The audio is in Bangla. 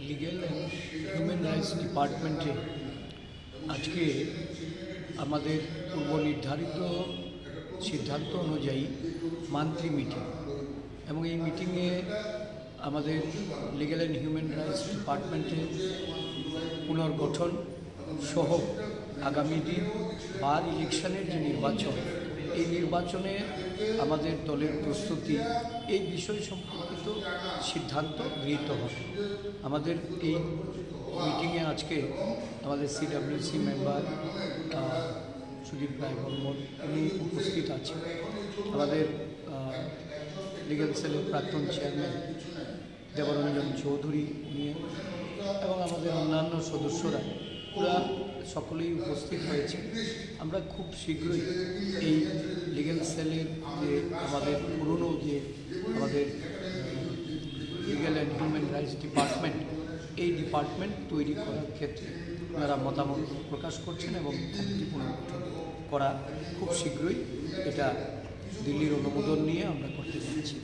লিগ্যাল অ্যান্ড হিউম্যান রাইটস ডিপার্টমেন্টে আজকে আমাদের পূর্ব নির্ধারিত সিদ্ধান্ত অনুযায়ী মান্থলি মিটিং এবং এই মিটিংয়ে আমাদের লিগ্যাল অ্যান্ড হিউম্যান রাইটস ডিপার্টমেন্টের পুনর্গঠন সহ আগামী দিন বার ইলেকশনের যে নির্বাচন, এই নির্বাচনে আমাদের দলের প্রস্তুতি এই বিষয় সম্পর্কিত সিদ্ধান্ত গৃহীত হবে। আমাদের এই মিটিংয়ে আজকে আমাদের সিডব্লিউসি মেম্বার সুদীপ রায় বর্মন উনি উপস্থিত আছেন, আমাদের লিগ্যাল সেলের প্রাক্তন চেয়ারম্যান দেবরঞ্জন চৌধুরী উনি এবং আমাদের অন্যান্য সদস্যরা ওরা সকলেই উপস্থিত হয়েছে। আমরা খুব শীঘ্রই এই লিগ্যাল সেলের যে আমাদের পুরনো যে আমাদের legal and human rights department, এই ডিপার্টমেন্ট তৈরি করার ক্ষেত্রে ওনারা মতামত প্রকাশ করছেন এবং কমিটি পুনর্গঠন করা খুব শীঘ্রই এটা দিল্লির অনুমোদন নিয়ে আমরা করতে যাচ্ছি।